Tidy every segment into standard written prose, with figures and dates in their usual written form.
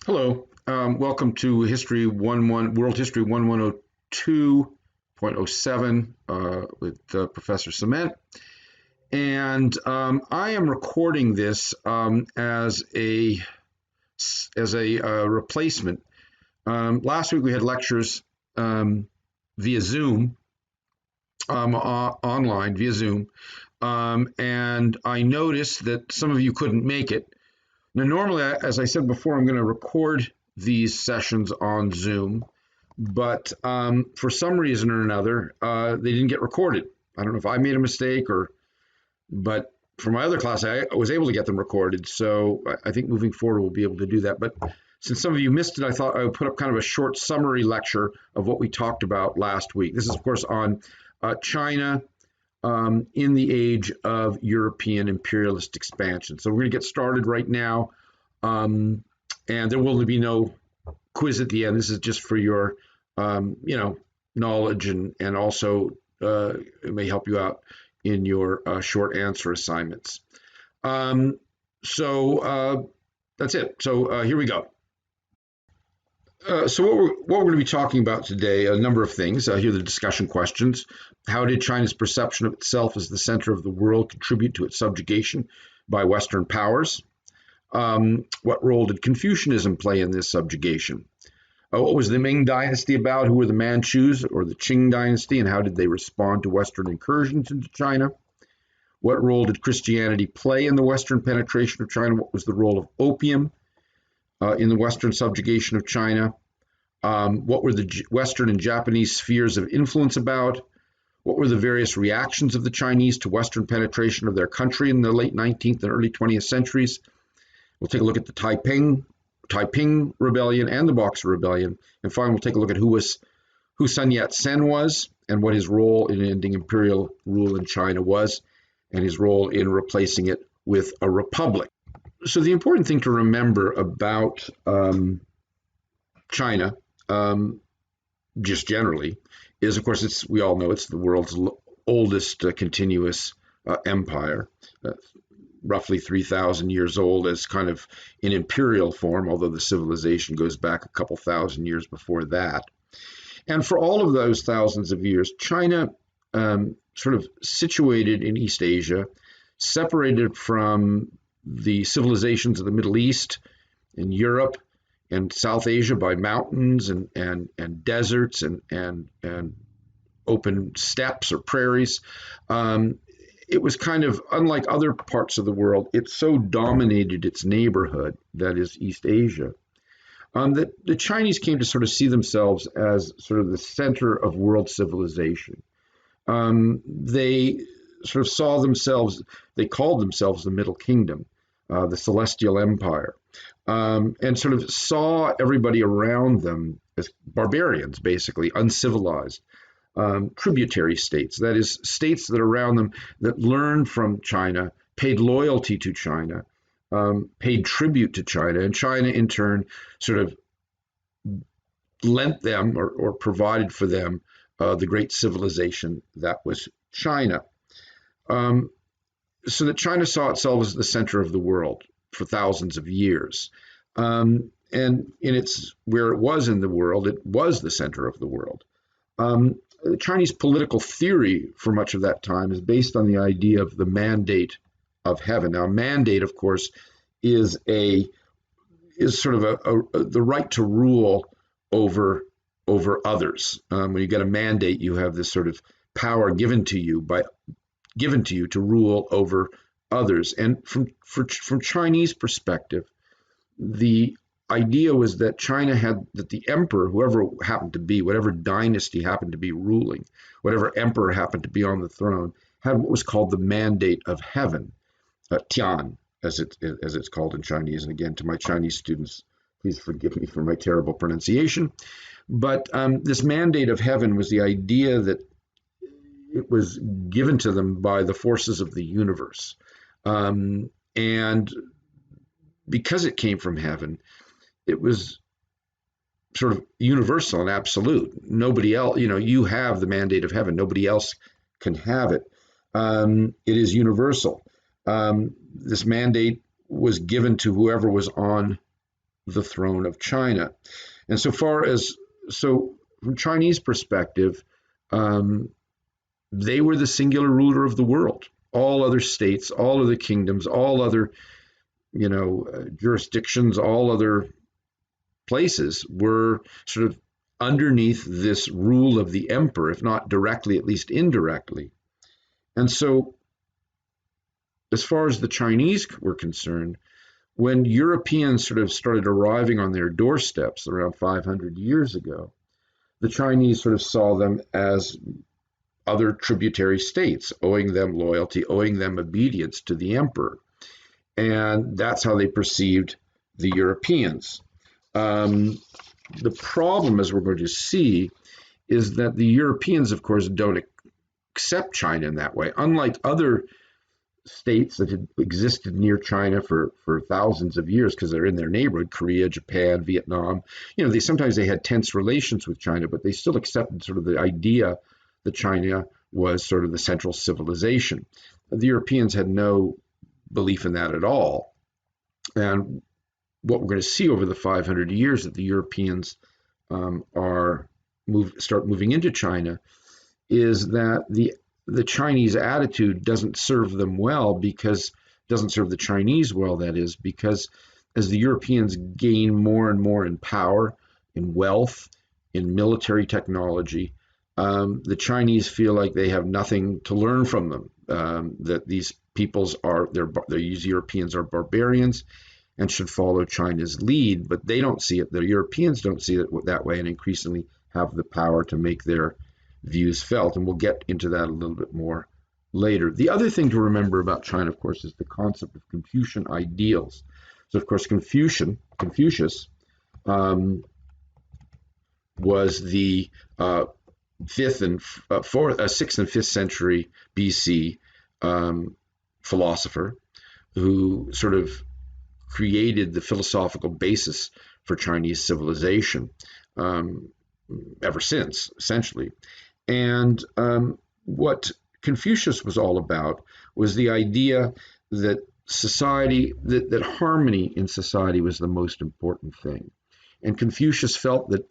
Hello, welcome to World History 1102.07 with Professor Cement. And I am recording this as a replacement. Last week we had lectures via Zoom, online via Zoom, and I noticed that some of you couldn't make it. Now, normally, as I said before, I'm going to record these sessions on Zoom, but for some reason or another, they didn't get recorded. I don't know if I made a mistake but for my other class, I was able to get them recorded. So I think moving forward, we'll be able to do that. But since some of you missed it, I thought I would put up kind of a short summary lecture of what we talked about last week. This is, of course, on China in the age of European imperialist expansion. So we're going to get started right now, and there will be no quiz at the end. This is just for your, knowledge, and also it may help you out in your short answer assignments. So that's it. So here we go. So what we're going to be talking about today, a number of things. Here are the discussion questions. How did China's perception of itself as the center of the world contribute to its subjugation by Western powers? What role did Confucianism play in this subjugation? What was the Ming Dynasty about? Who were the Manchus or the Qing Dynasty, and how did they respond to Western incursions into China? What role did Christianity play in the Western penetration of China? What was the role of opium in the Western subjugation of China? What were the Western and Japanese spheres of influence about? What were the various reactions of the Chinese to Western penetration of their country in the late 19th and early 20th centuries? We'll take a look at the Taiping Rebellion and the Boxer Rebellion, and finally we'll take a look at who Sun Yat-sen was and what his role in ending imperial rule in China was, and his role in replacing it with a republic. So the important thing to remember about China, just generally, is, of course, we all know it's the world's oldest continuous empire, roughly 3,000 years old as kind of in imperial form, although the civilization goes back a couple thousand years before that. And for all of those thousands of years, China, sort of situated in East Asia, separated from the civilizations of the Middle East and Europe and South Asia by mountains and deserts and open steppes or prairies. It was kind of unlike other parts of the world. It so dominated its neighborhood, that is East Asia, that the Chinese came to sort of see themselves as sort of the center of world civilization. They sort of saw themselves, they called themselves the Middle Kingdom, the Celestial Empire, and sort of saw everybody around them as barbarians, basically, uncivilized. Tributary states, that is, states that are around them that learned from China, paid loyalty to China, paid tribute to China, and China in turn sort of lent them or provided for them the great civilization that was China. So that China saw itself as the center of the world for thousands of years. And where it was in the world, it was the center of the world. The Chinese political theory for much of that time is based on the idea of the mandate of heaven. Now, a mandate, of course, is sort of the right to rule over others. When you get a mandate, you have this sort of power given to you to rule over others. And from Chinese perspective, the idea was that that the emperor, whoever happened to be, whatever dynasty happened to be ruling, whatever emperor happened to be on the throne, had what was called the mandate of heaven, Tian, as it's called in Chinese. And again, to my Chinese students, please forgive me for my terrible pronunciation. But this mandate of heaven was the idea that it was given to them by the forces of the universe. And because it came from heaven, it was sort of universal and absolute. Nobody else, you have the mandate of heaven. Nobody else can have it. It is universal. This mandate was given to whoever was on the throne of China. And so from Chinese perspective, um, they were the singular ruler of the world. All other states, all other kingdoms, all other jurisdictions, all other places were sort of underneath this rule of the emperor, if not directly, at least indirectly. And so, as far as the Chinese were concerned, when Europeans sort of started arriving on their doorsteps around 500 years ago, the Chinese sort of saw them as other tributary states, owing them loyalty, owing them obedience to the emperor. And that's how they perceived the Europeans. Um, the problem, as we're going to see, is that the Europeans, of course, don't accept China in that way. Unlike other states that had existed near China for thousands of years because they're in their neighborhood, Korea, Japan, Vietnam, they had tense relations with China, but they still accepted sort of the idea that China was sort of the central civilization. The Europeans had no belief in that at all. And what we're going to see over the 500 years that the Europeans start moving into China is that the Chinese attitude doesn't serve them well, because doesn't serve the Chinese well, that is, because as the Europeans gain more and more in power, in wealth, in military technology, the Chinese feel like they have nothing to learn from them, that these these Europeans are barbarians and should follow China's lead, but they don't see it. The Europeans don't see it that way, and increasingly have the power to make their views felt. And we'll get into that a little bit more later. The other thing to remember about China, of course, is the concept of Confucian ideals. So, of course, Confucius was the sixth and fifth century BC philosopher who sort of created the philosophical basis for Chinese civilization ever since, essentially. And what Confucius was all about was the idea that that harmony in society was the most important thing. And Confucius felt that,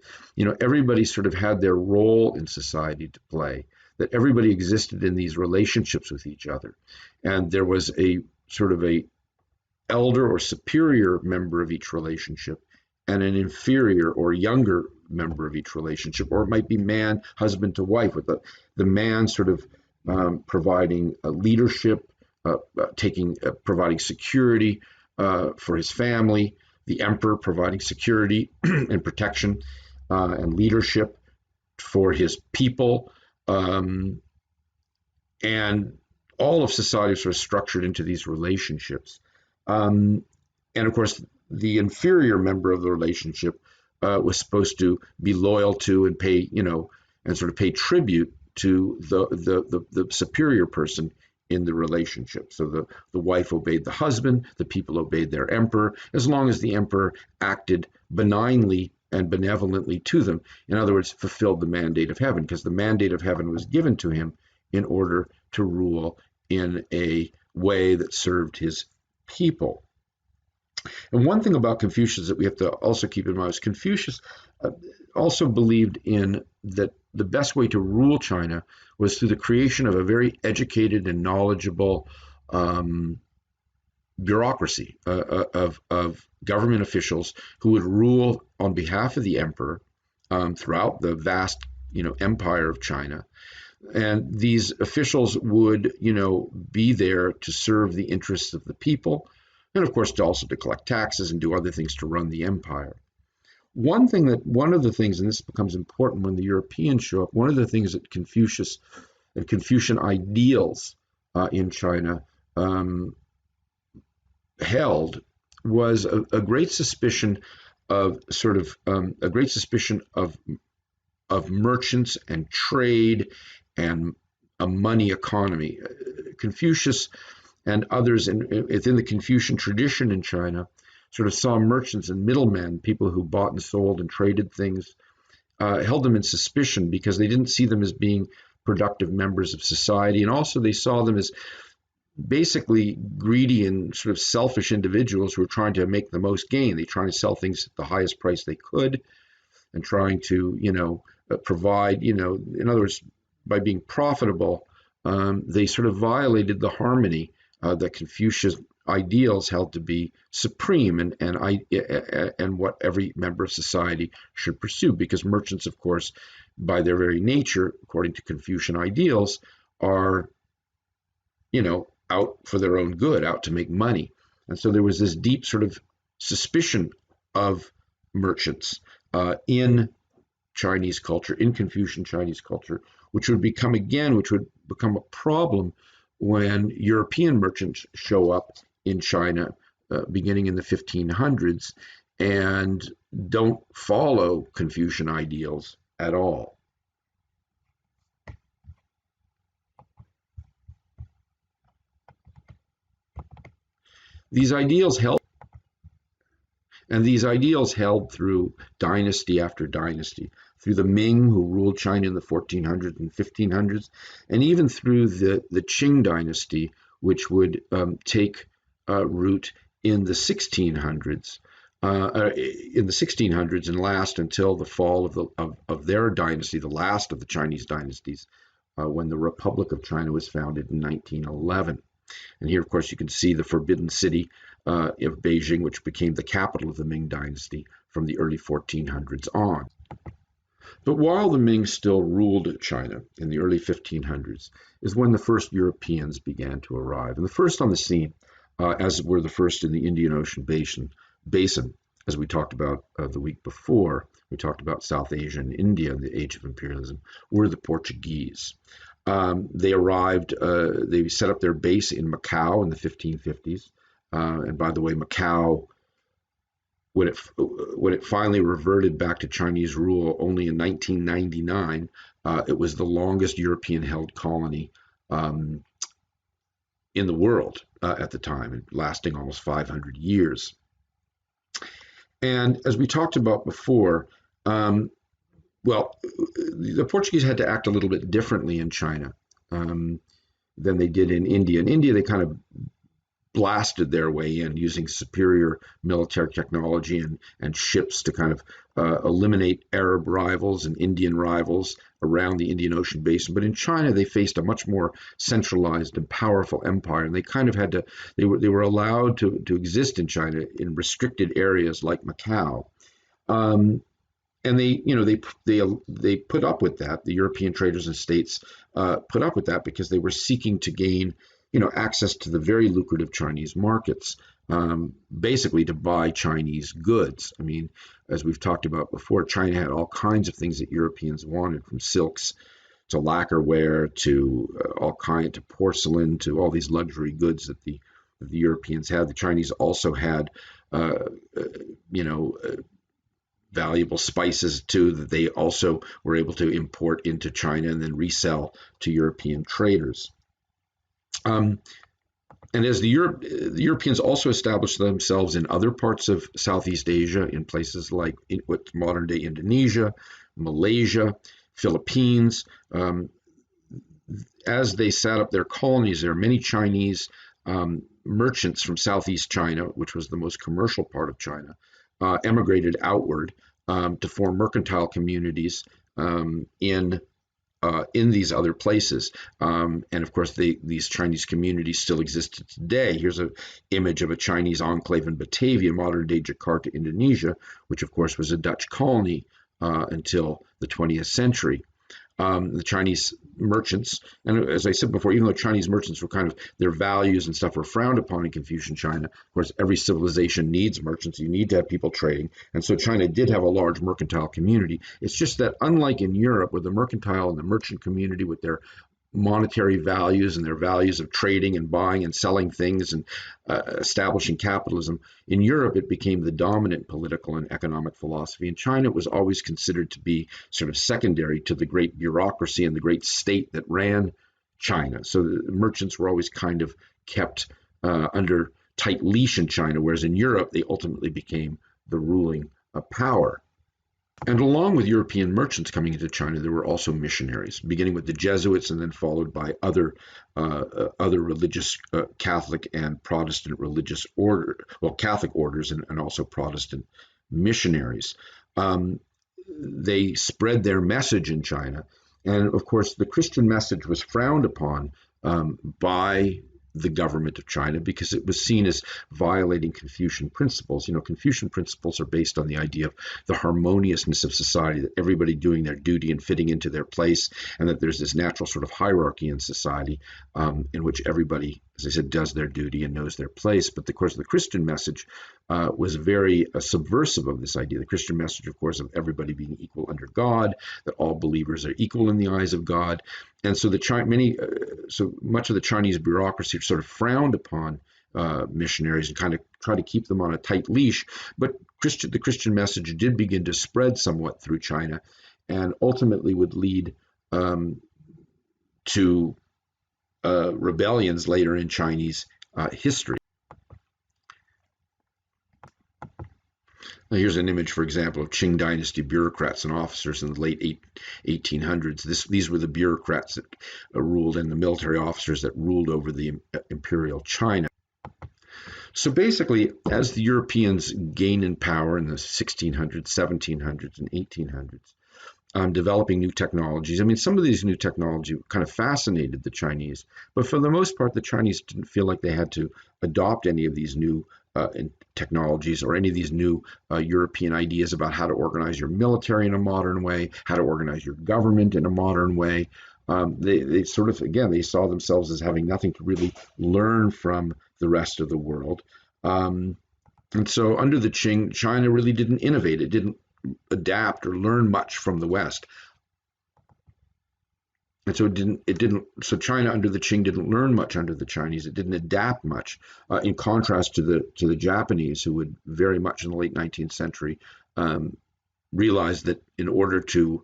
everybody sort of had their role in society to play, that everybody existed in these relationships with each other. And there was a sort of a elder or superior member of each relationship, and an inferior or younger member of each relationship, or it might be man, husband to wife, with the man sort of providing leadership, providing security for his family, the emperor providing security and protection and leadership for his people, and all of society is sort of structured into these relationships. And of course, the inferior member of the relationship was supposed to be loyal to and pay, and sort of pay tribute to the superior person in the relationship. So the wife obeyed the husband, the people obeyed their emperor, as long as the emperor acted benignly and benevolently to them. In other words, fulfilled the mandate of heaven, because the mandate of heaven was given to him in order to rule in a way that served his people. And one thing about Confucius that we have to also keep in mind is Confucius also believed in that the best way to rule China was through the creation of a very educated and knowledgeable bureaucracy of government officials who would rule on behalf of the emperor throughout the vast empire of China. And these officials would be there to serve the interests of the people, and of course to collect taxes and do other things to run the empire. One of the things, and this becomes important when the Europeans show up, one of the things that Confucian ideals in China held was a great suspicion of merchants and trade and a money economy. Confucius and others within the Confucian tradition in China sort of saw merchants and middlemen, people who bought and sold and traded things, held them in suspicion because they didn't see them as being productive members of society. And also they saw them as basically greedy and sort of selfish individuals who were trying to make the most gain. They trying to sell things at the highest price they could and trying to, provide, in other words, by being profitable, they sort of violated the harmony that Confucius ideals held to be supreme and what every member of society should pursue. Because merchants, of course, by their very nature, according to Confucian ideals, are out for their own good, out to make money. And so there was this deep sort of suspicion of merchants in Chinese culture, in Confucian Chinese culture, which would become a problem when European merchants show up in China beginning in the 1500s and don't follow Confucian ideals at all. These ideals held And these ideals held through dynasty after dynasty, through the Ming, who ruled China in the 1400s and 1500s, and even through the Qing dynasty, which would take root in the 1600s. And last until the fall of their dynasty, the last of the Chinese dynasties, when the Republic of China was founded in 1911. And here, of course, you can see the Forbidden City of Beijing, which became the capital of the Ming Dynasty from the early 1400s on. But while the Ming still ruled China in the early 1500s is when the first Europeans began to arrive. And the first on the scene, as were the first in the Indian Ocean basin, as we talked about the week before, we talked about South Asia and India in the age of imperialism, were the Portuguese. They arrived, they set up their base in Macau in the 1550s. And by the way, Macau, when it finally reverted back to Chinese rule only in 1999, it was the longest European-held colony in the world at the time, lasting almost 500 years. And as we talked about before, well, the Portuguese had to act a little bit differently in China than they did in India. In India, they kind of blasted their way in using superior military technology and ships to kind of eliminate Arab rivals and Indian rivals around the Indian Ocean basin. But in China, they faced a much more centralized and powerful empire, and they kind of had to. They were allowed to exist in China in restricted areas like Macau. And they put up with that. The European traders and states put up with that because they were seeking to gain access to the very lucrative Chinese markets, basically to buy Chinese goods. I mean, as we've talked about before, China had all kinds of things that Europeans wanted, from silks to lacquerware to porcelain to all these luxury goods that the Europeans had. The Chinese also had, valuable spices too that they also were able to import into China and then resell to European traders. And as the Europeans also established themselves in other parts of Southeast Asia, in places like what's modern day Indonesia, Malaysia, Philippines, as they set up their colonies there, many Chinese merchants from Southeast China, which was the most commercial part of China, emigrated outward to form mercantile communities in these other places. And of course, these Chinese communities still exist today. Here's an image of a Chinese enclave in Batavia, modern-day Jakarta, Indonesia, which of course was a Dutch colony until the 20th century. The Chinese merchants, and as I said before, even though Chinese merchants were kind of, their values and stuff were frowned upon in Confucian China, of course, every civilization needs merchants. You need to have people trading. And so China did have a large mercantile community. It's just that unlike in Europe, where the mercantile and the merchant community with their monetary values and their values of trading and buying and selling things and establishing capitalism. In Europe, it became the dominant political and economic philosophy. In China, it was always considered to be sort of secondary to the great bureaucracy and the great state that ran China. So the merchants were always kind of kept under tight leash in China, whereas in Europe, they ultimately became the ruling power. And along with European merchants coming into China, there were also missionaries, beginning with the Jesuits and then followed by other religious, Catholic and Protestant religious order, well, Catholic orders and also Protestant missionaries. Um, they spread their message in China, and of course, the Christian message was frowned upon by the government of China because it was seen as violating Confucian principles. You know, Confucian principles are based on the idea of the harmoniousness of society, that everybody doing their duty and fitting into their place, and that there's this natural sort of hierarchy in society in which everybody, as I said, does their duty and knows their place. But of course, the Christian message was very subversive of this idea. The Christian message, of course, of everybody being equal under God, that all believers are equal in the eyes of God, and so so much of the Chinese bureaucracy sort of frowned upon missionaries and kind of try to keep them on a tight leash. But the Christian message did begin to spread somewhat through China, and ultimately would lead to rebellions later in Chinese history. Now, here's an image, for example, of Qing dynasty bureaucrats and officers in the late 1800s. These were the bureaucrats that ruled, and the military officers that ruled over the imperial China. So basically, as the Europeans gain in power in the 1600s, 1700s, and 1800s, developing new technologies. I mean, some of these new technology kind of fascinated the Chinese, but for the most part, the Chinese didn't feel like they had to adopt any of these new technologies or any of these new European ideas about how to organize your military in a modern way, how to organize your government in a modern way. They sort of, again, they saw themselves as having nothing to really learn from the rest of the world. And so under the Qing, China really didn't innovate. It didn't adapt or learn much from the West. And so so China under the Qing didn't learn much under the Chinese. It didn't adapt much, in contrast to the Japanese, who would very much in the late 19th century realize that in order to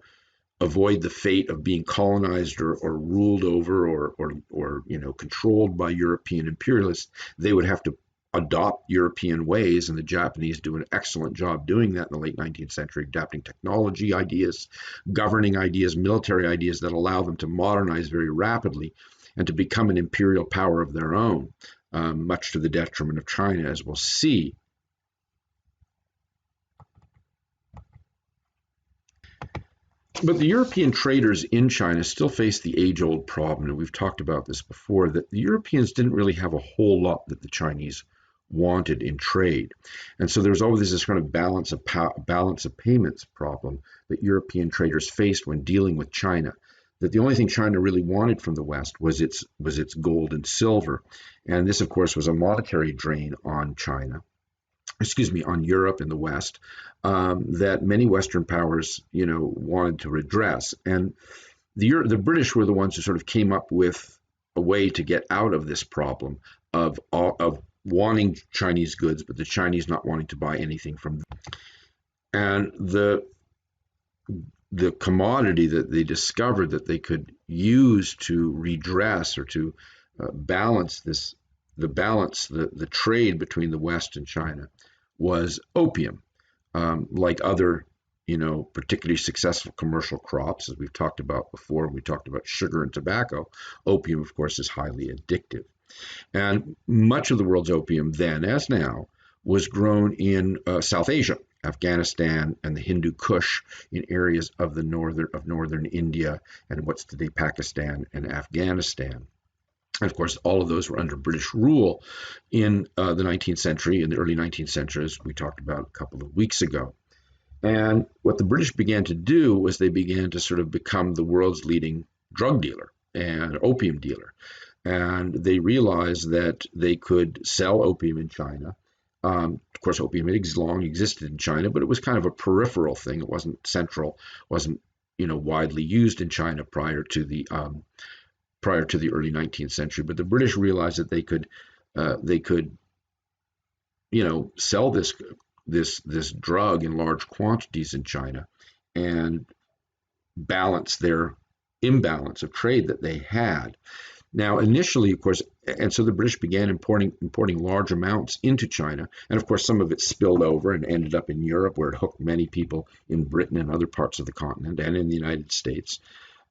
avoid the fate of being colonized or ruled over or controlled by European imperialists, they would have to adopt European ways, and the Japanese do an excellent job doing that in the late 19th century, adapting technology ideas, governing ideas, military ideas that allow them to modernize very rapidly and to become an imperial power of their own, much to the detriment of China, as we'll see. But the European traders in China still face the age-old problem, and we've talked about this before, that the Europeans didn't really have a whole lot that the Chinese wanted in trade. And so there's always this kind of balance of payments problem that European traders faced when dealing with China. That the only thing China really wanted from the West was its gold and silver. And this, of course, was a monetary drain on on Europe and the West, that many Western powers, wanted to redress. And the British were the ones who sort of came up with a way to get out of this problem of wanting Chinese goods, but the Chinese not wanting to buy anything from them. And the commodity that they discovered that they could use to redress or to balance the trade between the West and China was opium. Like other, particularly successful commercial crops, as we've talked about before, we talked about sugar and tobacco. Opium, of course, is highly addictive. And much of the world's opium then, as now, was grown in South Asia, Afghanistan, and the Hindu Kush, in areas of northern India and what's today Pakistan and Afghanistan. And of course, all of those were under British rule in the 19th century, in the early 19th century, as we talked about a couple of weeks ago. And what the British began to do was they began to sort of become the world's leading drug dealer and opium dealer. And they realized that they could sell opium in China. Of course, opium had long existed in China, but it was kind of a peripheral thing. It wasn't central, wasn't widely used in China prior to the early 19th century. But the British realized that they could sell this drug in large quantities in China and balance their imbalance of trade that they had. Now, initially, of course, and so the British began importing large amounts into China, and of course, some of it spilled over and ended up in Europe, where it hooked many people in Britain and other parts of the continent, and in the United States.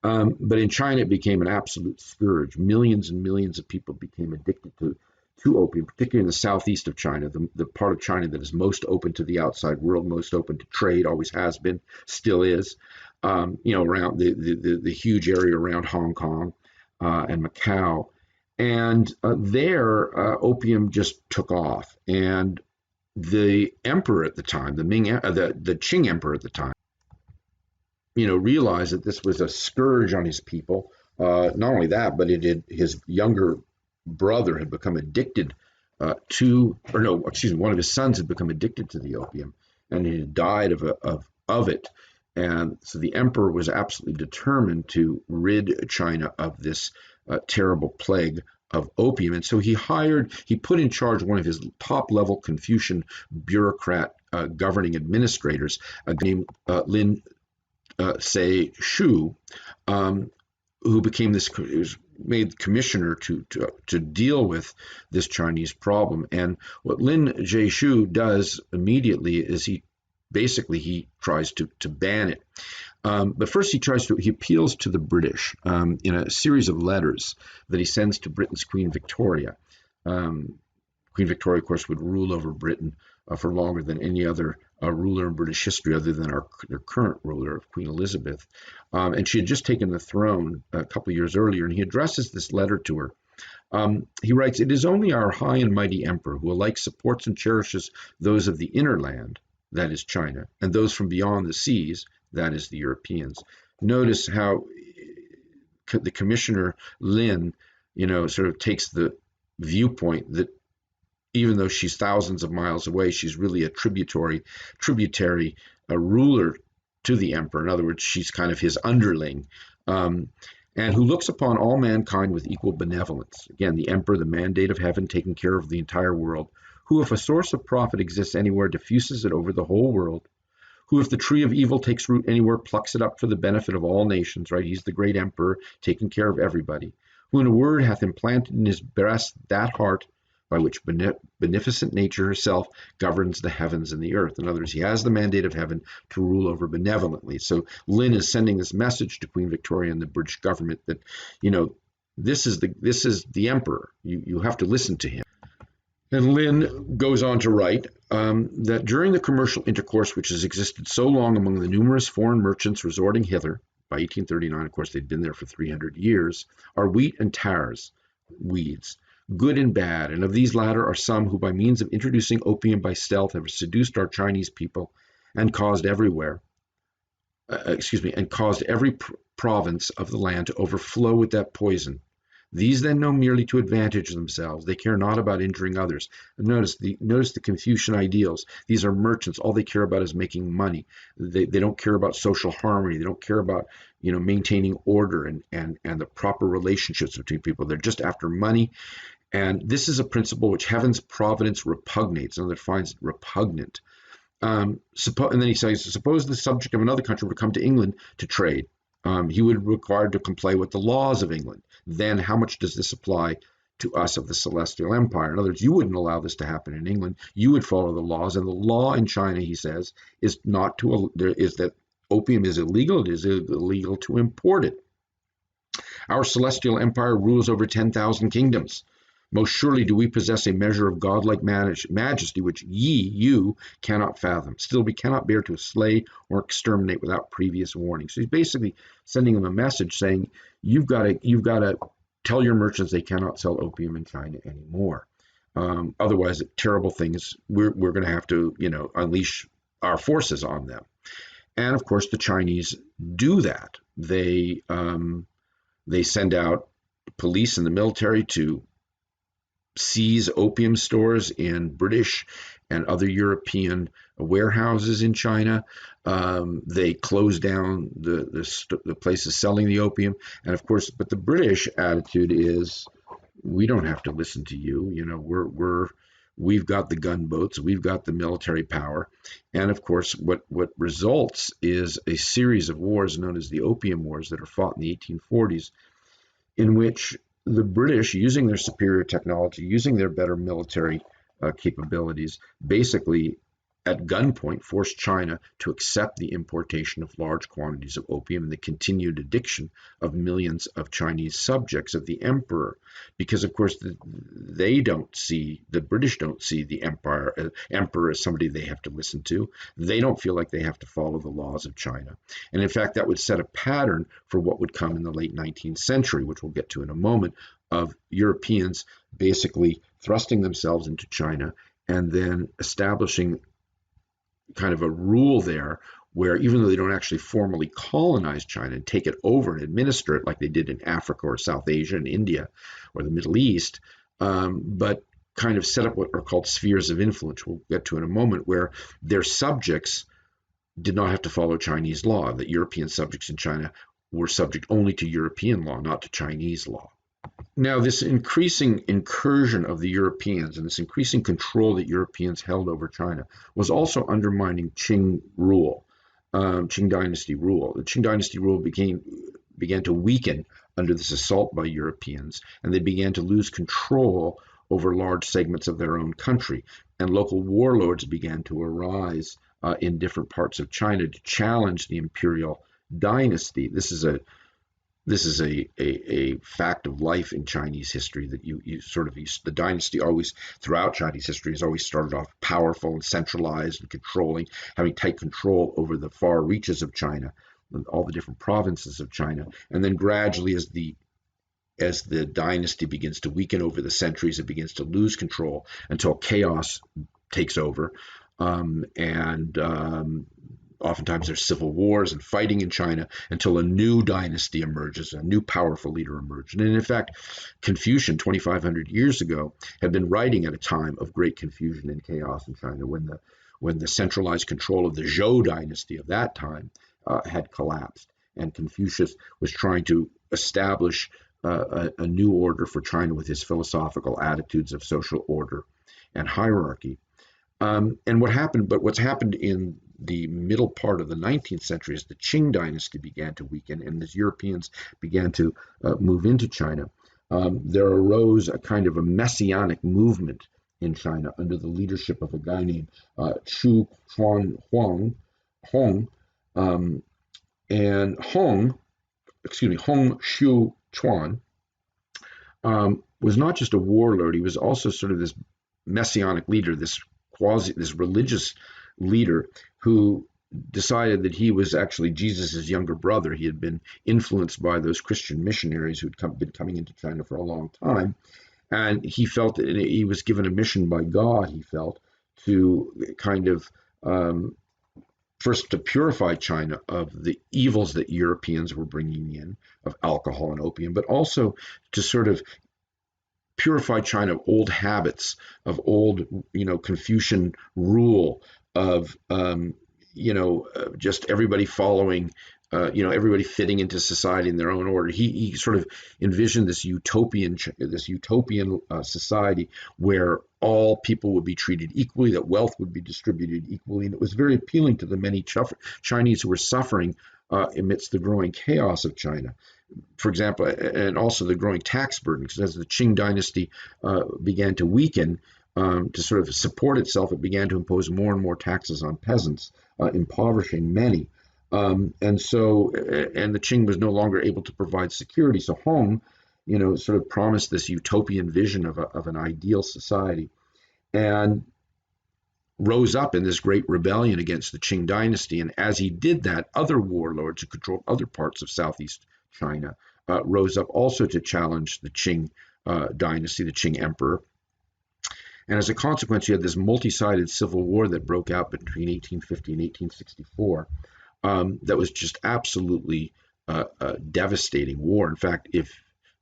But in China, it became an absolute scourge. Millions and millions of people became addicted to opium, particularly in the southeast of China, the part of China that is most open to the outside world, most open to trade, always has been, still is. Around the huge area around Hong Kong and Macau. And there, opium just took off. And the emperor at the time, the Qing emperor at the time, realized that this was a scourge on his people. Not only that, but his younger brother had become addicted one of his sons had become addicted to the opium, and he had died of it. And so the emperor was absolutely determined to rid China of this terrible plague of opium. And so he put in charge one of his top level Confucian bureaucrat governing administrators, named Lin Se Shu, who became was made commissioner to deal with this Chinese problem. And what Lin Shu does immediately is he tries to ban it. But first he appeals to the British in a series of letters that he sends to Britain's Queen Victoria. Queen Victoria, of course, would rule over Britain for longer than any other ruler in British history, other than their current ruler, Queen Elizabeth. And she had just taken the throne a couple of years earlier, and he addresses this letter to her. He writes, "It is only our high and mighty emperor who alike supports and cherishes those of the inner land, that is China, and those from beyond the seas, that is the Europeans." Notice how the commissioner Lin, sort of takes the viewpoint that even though she's thousands of miles away, she's really a tributary ruler to the emperor. In other words, she's kind of his underling, and who looks upon all mankind with equal benevolence. Again, the emperor, the mandate of heaven, taking care of the entire world, who, if a source of profit exists anywhere, diffuses it over the whole world, who, if the tree of evil takes root anywhere, plucks it up for the benefit of all nations, right? He's the great emperor, taking care of everybody, who, in a word, hath implanted in his breast that heart by which beneficent nature herself governs the heavens and the earth. In other words, he has the mandate of heaven to rule over benevolently. So Lin is sending this message to Queen Victoria and the British government that, this is the emperor. You have to listen to him. And Lin goes on to write that during the commercial intercourse which has existed so long among the numerous foreign merchants resorting hither, by 1839, of course, they'd been there for 300 years, are wheat and tares, weeds, good and bad, and of these latter are some who by means of introducing opium by stealth have seduced our Chinese people and caused every province of the land to overflow with that poison. These then know merely to advantage themselves. They care not about injuring others. And notice the Confucian ideals. These are merchants. All they care about is making money. They don't care about social harmony. They don't care about maintaining order and the proper relationships between people. They're just after money. And this is a principle which heaven's providence repugnates, and it finds it repugnant. And then he says, suppose the subject of another country would come to England to trade. He would be required to comply with the laws of England. Then how much does this apply to us of the Celestial Empire? In other words, you wouldn't allow this to happen in England. You would follow the laws. And the law in China, he says, is that opium is illegal. It is illegal to import it. Our Celestial Empire rules over 10,000 kingdoms. Most surely do we possess a measure of godlike majesty which you cannot fathom. Still, we cannot bear to slay or exterminate without previous warning. So he's basically sending them a message saying, you've got to tell your merchants they cannot sell opium in China anymore. Otherwise, terrible things. We're going to have to unleash our forces on them. And of course, the Chinese do that. They send out police and the military to seize opium stores in British and other European warehouses in China. They close down the places selling the opium. And of course, but the British attitude is, we don't have to listen to you. We've got the gunboats, we've got the military power. And of course, what results is a series of wars known as the Opium Wars that are fought in the 1840s, in which the British, using their superior technology, using their better military capabilities, basically at gunpoint forced China to accept the importation of large quantities of opium and the continued addiction of millions of Chinese subjects of the emperor. Because, of course, the British don't see the emperor as somebody they have to listen to. They don't feel like they have to follow the laws of China. And in fact, that would set a pattern for what would come in the late 19th century, which we'll get to in a moment, of Europeans basically thrusting themselves into China and then establishing kind of a rule there where, even though they don't actually formally colonize China and take it over and administer it like they did in Africa or South Asia and India or the Middle East, but kind of set up what are called spheres of influence, we'll get to in a moment, where their subjects did not have to follow Chinese law, that European subjects in China were subject only to European law, not to Chinese law. Now, this increasing incursion of the Europeans and this increasing control that Europeans held over China was also undermining Qing rule, Qing dynasty rule. The Qing dynasty rule began to weaken under this assault by Europeans, and they began to lose control over large segments of their own country. And local warlords began to arise in different parts of China to challenge the imperial dynasty. This is a fact of life in Chinese history, that the dynasty always, throughout Chinese history, has always started off powerful and centralized and controlling, having tight control over the far reaches of China, all the different provinces of China. And then gradually, as the dynasty begins to weaken over the centuries, it begins to lose control until chaos takes over. Oftentimes there's civil wars and fighting in China until a new dynasty emerges, a new powerful leader emerges. And in fact, Confucian, 2,500 years ago, had been writing at a time of great confusion and chaos in China, when the centralized control of the Zhou dynasty of that time had collapsed. And Confucius was trying to establish a new order for China with his philosophical attitudes of social order and hierarchy. What's happened in the middle part of the 19th century is the Qing dynasty began to weaken, and as Europeans began to move into China, there arose a kind of a messianic movement in China under the leadership of a guy named Chu Chuan Hong, and Hong Xiu Chuan, was not just a warlord; he was also sort of this messianic leader, this religious leader who decided that he was actually Jesus' younger brother. He had been influenced by those Christian missionaries who'd been coming into China for a long time, and he felt that he was given a mission by God, he felt, to kind of first to purify China of the evils that Europeans were bringing in, of alcohol and opium, but also to sort of purify China of old habits, of old, Confucian rule, of, just everybody following, everybody fitting into society in their own order. He sort of envisioned this utopian society where all people would be treated equally, that wealth would be distributed equally, and it was very appealing to the many Chinese who were suffering amidst the growing chaos of China. For example, and also the growing tax burden, because as the Qing dynasty began to weaken, to sort of support itself, it began to impose more and more taxes on peasants, impoverishing many. And the Qing was no longer able to provide security. So Hong, sort of promised this utopian vision of an ideal society, and rose up in this great rebellion against the Qing dynasty. And as he did that, other warlords who controlled other parts of Southeast China rose up also to challenge the Qing dynasty, the Qing emperor. And as a consequence, you had this multi-sided civil war that broke out between 1850 and 1864 that was just absolutely a devastating war. In fact, if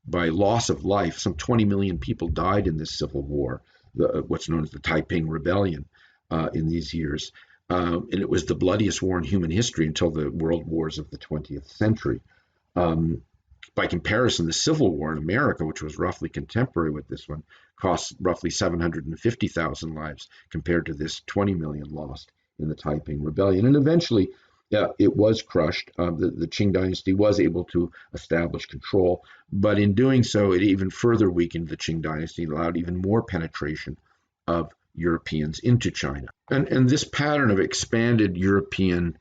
by loss of life, some 20 million people died in this civil war, what's known as the Taiping Rebellion, in these years. And it was the bloodiest war in human history until the world wars of the 20th century. By comparison, the Civil War in America, which was roughly contemporary with this one, cost roughly 750,000 lives compared to this 20 million lost in the Taiping Rebellion. And eventually, Yeah, it was crushed. The Qing dynasty was able to establish control, but in doing so, it even further weakened the Qing dynasty and allowed even more penetration of Europeans into China. And this pattern of expanded European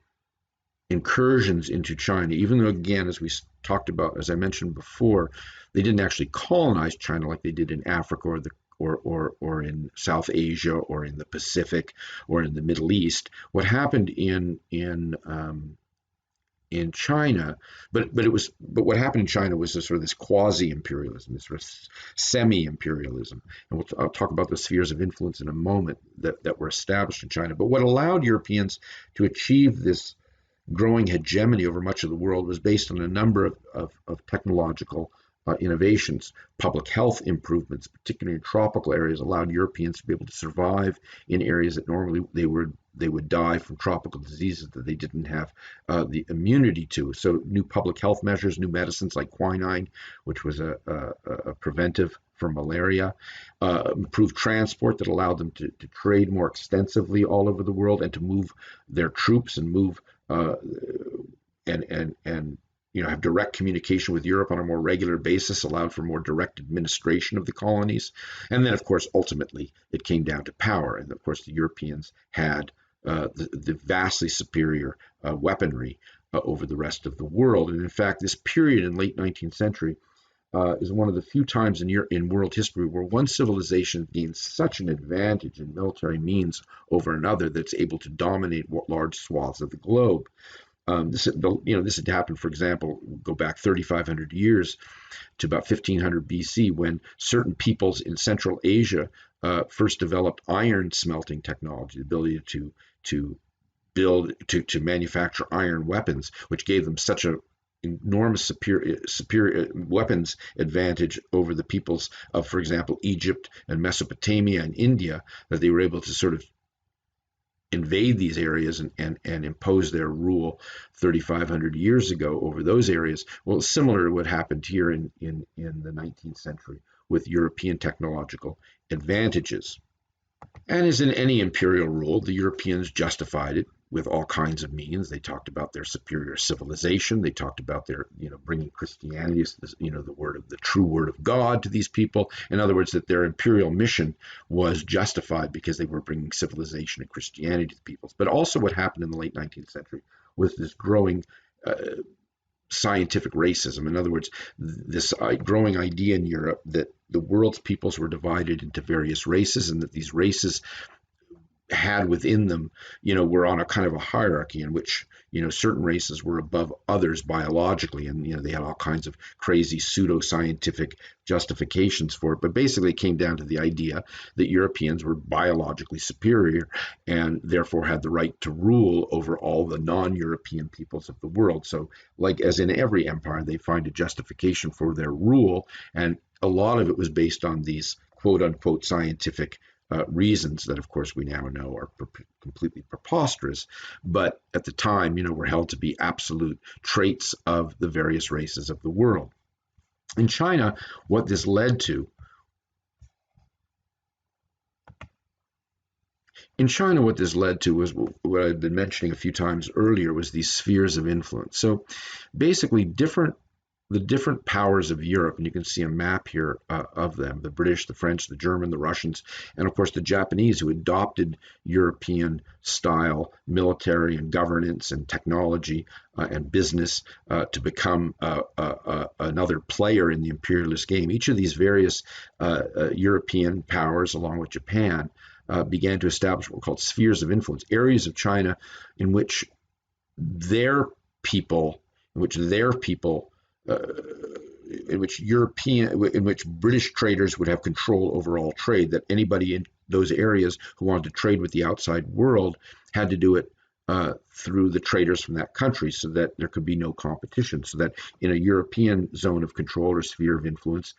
incursions into China, even though, again, as we talked about, as I mentioned before, they didn't actually colonize China like they did in Africa or in South Asia or in the Pacific or in the Middle East. What happened in China, but what happened in China was this sort of this quasi-imperialism, this sort of semi-imperialism, and I'll talk about the spheres of influence in a moment that were established in China. But what allowed Europeans to achieve this growing hegemony over much of the world was based on a number of technological innovations. Public health improvements, particularly in tropical areas, allowed Europeans to be able to survive in areas that normally they would die from tropical diseases that they didn't have the immunity to. So new public health measures, new medicines like quinine, which was a preventive for malaria, improved transport that allowed them to trade more extensively all over the world and to move their troops and move uh, and have direct communication with Europe on a more regular basis, allowed for more direct administration of the colonies. And then, of course, ultimately, it came down to power. And of course, the Europeans had the vastly superior weaponry over the rest of the world. And in fact, this period in late 19th century is one of the few times in world history where one civilization gains such an advantage in military means over another that's able to dominate large swaths of the globe. This had happened, for example, go back 3,500 years to about 1500 BC when certain peoples in Central Asia first developed iron smelting technology, the ability to to manufacture iron weapons, which gave them such a enormous superior weapons advantage over the peoples of, for example, Egypt and Mesopotamia and India, that they were able to sort of invade these areas and impose their rule 3,500 years ago over those areas. Well, similar to what happened here in the 19th century with European technological advantages. And as in any imperial rule, the Europeans justified it with all kinds of means. They talked about their superior civilization. They talked about their, bringing Christianity, the word of the true word of God to these people. In other words, that their imperial mission was justified because they were bringing civilization and Christianity to the peoples. But also, what happened in the late 19th century was this growing scientific racism. In other words, this growing idea in Europe that the world's peoples were divided into various races and that these races had within them, were on a kind of a hierarchy in which, certain races were above others biologically. And, they had all kinds of crazy pseudo-scientific justifications for it. But basically, it came down to the idea that Europeans were biologically superior and therefore had the right to rule over all the non-European peoples of the world. So, like as in every empire, they find a justification for their rule. And a lot of it was based on these quote unquote scientific reasons that, of course, we now know are completely preposterous, but at the time, were held to be absolute traits of the various races of the world. In China, what this led to In China, what this led to was what I've been mentioning a few times earlier, was these spheres of influence. So basically, the different powers of Europe, and you can see a map here of them, the British, the French, the German, the Russians, and of course the Japanese, who adopted European style military and governance and technology and business to become another player in the imperialist game. Each of these various European powers, along with Japan, began to establish what were called spheres of influence, areas of China in which their people, in which their people uh, in which British traders would have control over all trade, that anybody in those areas who wanted to trade with the outside world had to do it through the traders from that country, so that there could be no competition, so that in a European zone of control or sphere of influence,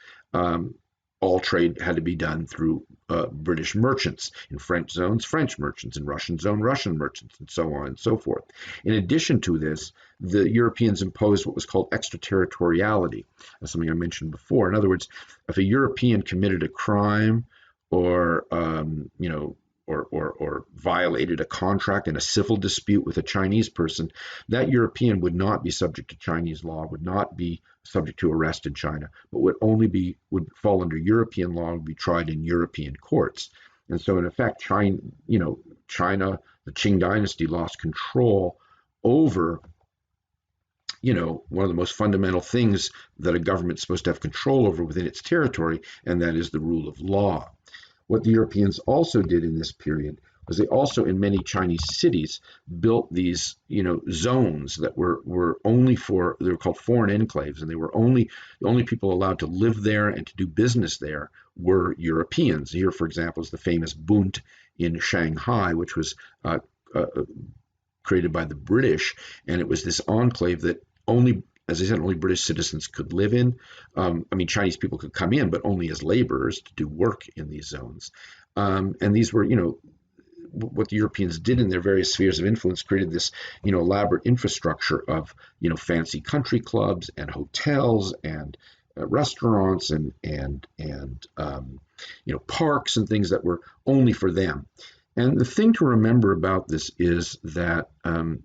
all trade had to be done through British merchants, in French zones, French merchants, in Russian zone, Russian merchants, and so on and so forth. In addition to this, the Europeans imposed what was called extraterritoriality, as something I mentioned before. In other words, if a European committed a crime or or violated a contract in a civil dispute with a Chinese person, that European would not be subject to Chinese law, would not be subject to arrest in China, but would fall under European law and be tried in European courts. And so, in effect, China, the Qing dynasty, lost control over one of the most fundamental things that a government's supposed to have control over within its territory, and that is the rule of law. What the Europeans also did in this period was they also, in many Chinese cities, built these, zones that were only they were called foreign enclaves, and the only people allowed to live there and to do business there were Europeans. Here, for example, is the famous Bund in Shanghai, which was created by the British, and it was this enclave that only, as I said, only British citizens could live in. Chinese people could come in, but only as laborers to do work in these zones. And these were, what the Europeans did in their various spheres of influence, created this, elaborate infrastructure of, fancy country clubs and hotels and restaurants and parks and things that were only for them. And the thing to remember about this is that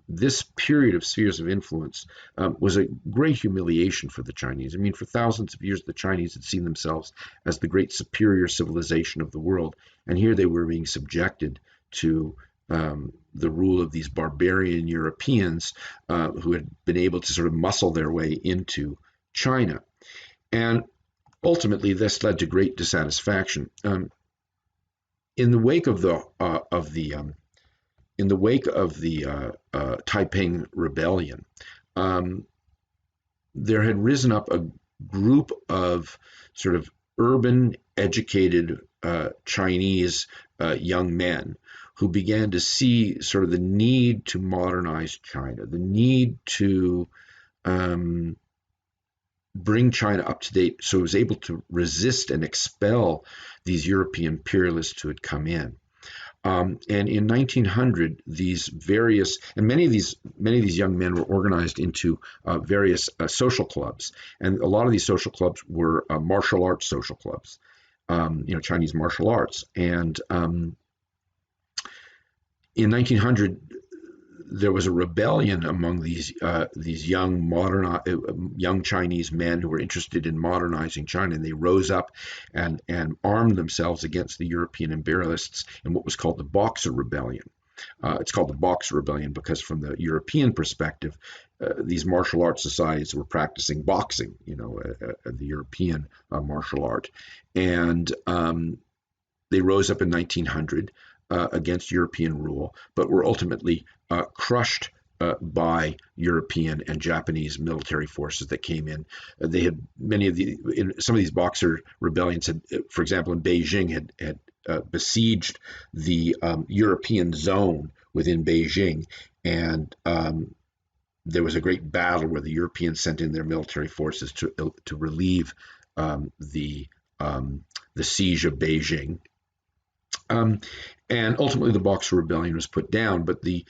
this period of spheres of influence was a great humiliation for the Chinese. For thousands of years, the Chinese had seen themselves as the great superior civilization of the world. And here they were being subjected to the rule of these barbarian Europeans who had been able to sort of muscle their way into China. And ultimately, this led to great dissatisfaction. In the wake of the Taiping Rebellion, there had risen up a group of sort of urban, educated Chinese young men who began to see sort of the need to modernize China, the need to bring China up to date so it was able to resist and expel these European imperialists who had come in. And in 1900, many of these young men were organized into various social clubs, and a lot of these social clubs were martial arts social clubs, Chinese martial arts. And in 1900, there was a rebellion among these young Chinese men who were interested in modernizing China, and they rose up and armed themselves against the European imperialists in what was called the Boxer Rebellion. It's called the Boxer Rebellion because, from the European perspective, these martial arts societies were practicing boxing, the European martial art, and they rose up in 1900. Against European rule, but were ultimately crushed by European and Japanese military forces that came in. They had some of these Boxer rebellions had, for example, in Beijing, had besieged the European zone within Beijing, and there was a great battle where the Europeans sent in their military forces to relieve the siege of Beijing. And ultimately, the Boxer Rebellion was put down. But the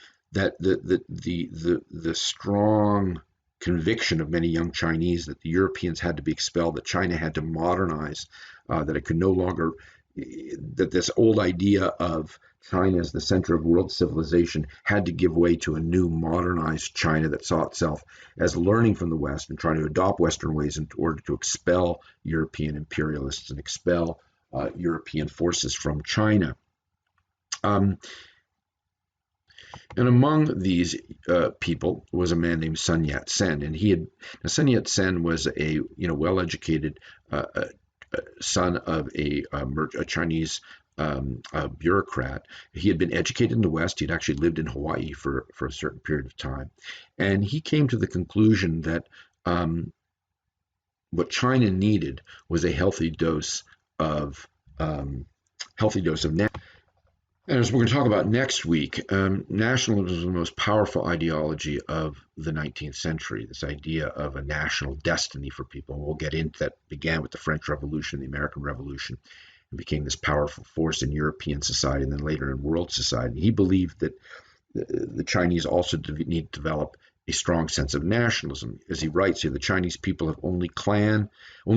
strong conviction of many young Chinese that the Europeans had to be expelled, that China had to modernize, that it could no longer, that this old idea of China as the center of world civilization had to give way to a new modernized China that saw itself as learning from the West and trying to adopt Western ways in order to expel European imperialists and expel European forces from China. And among these people was a man named Sun Yat-sen, and Sun Yat-sen was a well-educated son of a Chinese bureaucrat. He had been educated in the West. He'd actually lived in Hawaii for a certain period of time, and he came to the conclusion that what China needed was a healthy dose of nationalism. And as we're going to talk about next week, nationalism is the most powerful ideology of the 19th century, this idea of a national destiny for people. And we'll get into that. Began with the French Revolution, the American Revolution, and became this powerful force in European society and then later in world society. He believed that the Chinese also need to develop a strong sense of nationalism. As he writes here, the Chinese people have only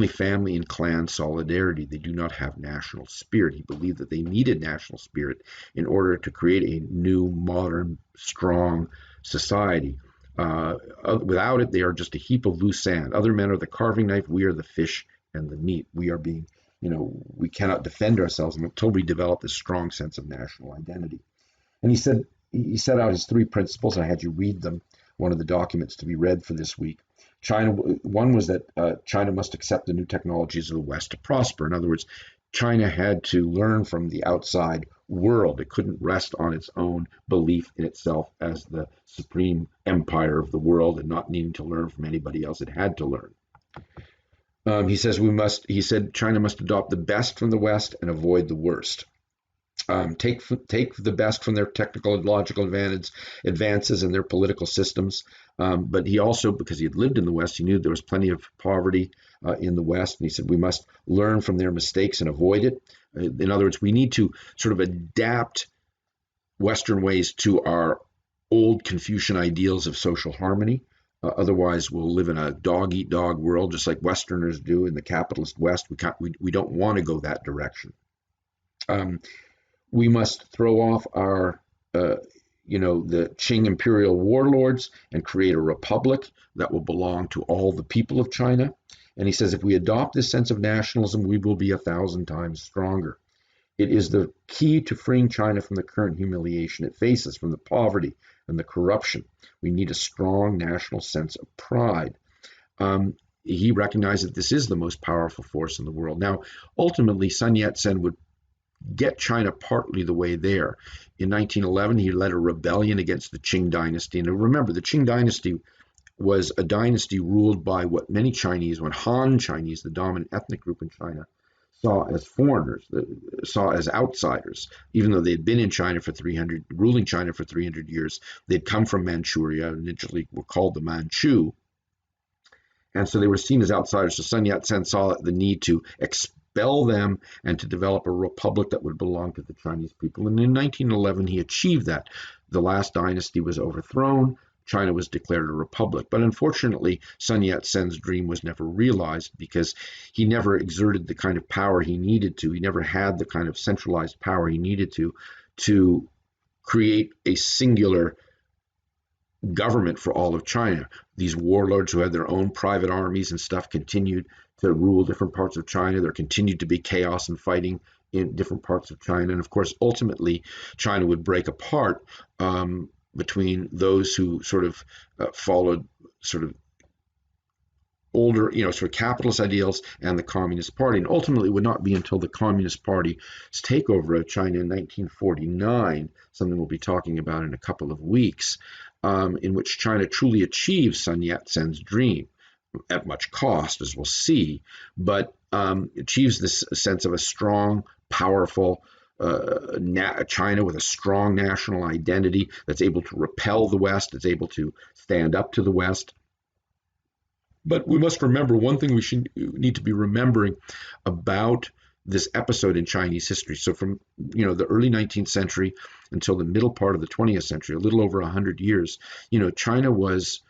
family and clan solidarity. They do not have national spirit. He believed that they needed national spirit in order to create a new, modern, strong society. Without it, they are just a heap of loose sand. Other men are the carving knife. We are the fish and the meat. We are being, we cannot defend ourselves until we develop this strong sense of national identity. And he set out his three principles. I had you read them, one of the documents to be read for this week. One was that China must accept the new technologies of the West to prosper. In other words, China had to learn from the outside world. It couldn't rest on its own belief in itself as the supreme empire of the world and not needing to learn from anybody else. It had to learn. He said China must adopt the best from the West and avoid the worst. Take the best from their technical and logical advances and their political systems. But he also, because he had lived in the West, he knew there was plenty of poverty in the West. And he said we must learn from their mistakes and avoid it. In other words, we need to sort of adapt Western ways to our old Confucian ideals of social harmony. Otherwise, we'll live in a dog-eat-dog world, just like Westerners do in the capitalist West. We don't want to go that direction. We must throw off the Qing imperial warlords and create a republic that will belong to all the people of China. And he says if we adopt this sense of nationalism, we will be 1,000 times stronger. It is the key to freeing China from the current humiliation it faces, from the poverty and the corruption. We need a strong national sense of pride. He recognized that this is the most powerful force in the world. Now, ultimately, Sun Yat-sen would get China partly the way there. In 1911, he led a rebellion against the Qing dynasty. And remember, the Qing dynasty was a dynasty ruled by what many Chinese, when Han Chinese, the dominant ethnic group in China, saw as foreigners, saw as outsiders. Even though they had been in China for ruling China for 300 years, they'd come from Manchuria, initially were called the Manchu. And so they were seen as outsiders. So Sun Yat-sen saw the need to expel them and to develop a republic that would belong to the Chinese people. And in 1911, he achieved that. The last dynasty was overthrown. China was declared a republic. But unfortunately, Sun Yat-sen's dream was never realized because he never exerted the kind of power he needed to. He never had the kind of centralized power he needed to create a singular government for all of China. These warlords who had their own private armies and stuff continued to rule different parts of China. There continued to be chaos and fighting in different parts of China. And of course, ultimately, China would break apart between those who sort of followed sort of older, sort of capitalist ideals and the Communist Party. And ultimately, it would not be until the Communist Party's takeover of China in 1949, something we'll be talking about in a couple of weeks, in which China truly achieves Sun Yat-sen's dream, at much cost, as we'll see, but achieves this sense of a strong, powerful China with a strong national identity that's able to repel the West, that's able to stand up to the West. But we must remember one thing we need to be remembering about this episode in Chinese history. So from the early 19th century until the middle part of the 20th century, a little over 100 years, China was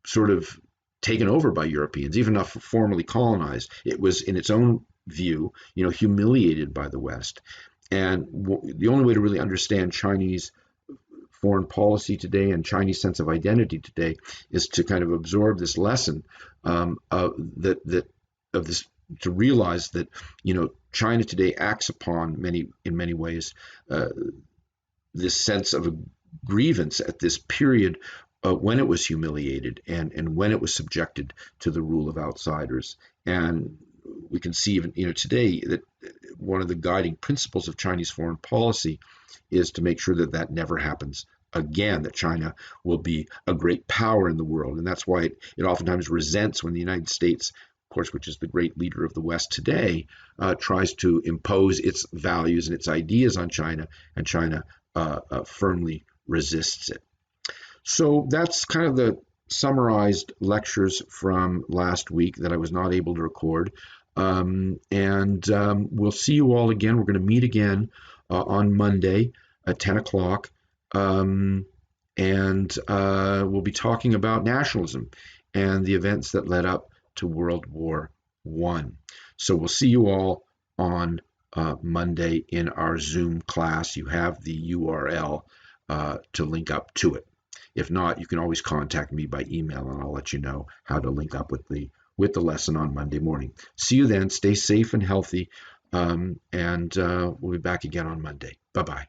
sort of taken over by Europeans, even not formally colonized. It was, in its own view, humiliated by the West. And the only way to really understand Chinese foreign policy today and Chinese sense of identity today is to kind of absorb this lesson to realize that China today acts upon in many ways this sense of a grievance at this period when it was humiliated and when it was subjected to the rule of outsiders. And we can see even today that one of the guiding principles of Chinese foreign policy is to make sure that that never happens again, that China will be a great power in the world. And that's why it oftentimes resents when the United States, of course, which is the great leader of the West today, tries to impose its values and its ideas on China, and China firmly resists it. So that's kind of the summarized lectures from last week that I was not able to record. And we'll see you all again. We're going to meet again on Monday at 10 o'clock. and we'll be talking about nationalism and the events that led up to World War One. So we'll see you all on Monday in our Zoom class. You have the URL to link up to it. If not, you can always contact me by email, and I'll let you know how to link up with the lesson on Monday morning. See you then. Stay safe and healthy, and we'll be back again on Monday. Bye bye.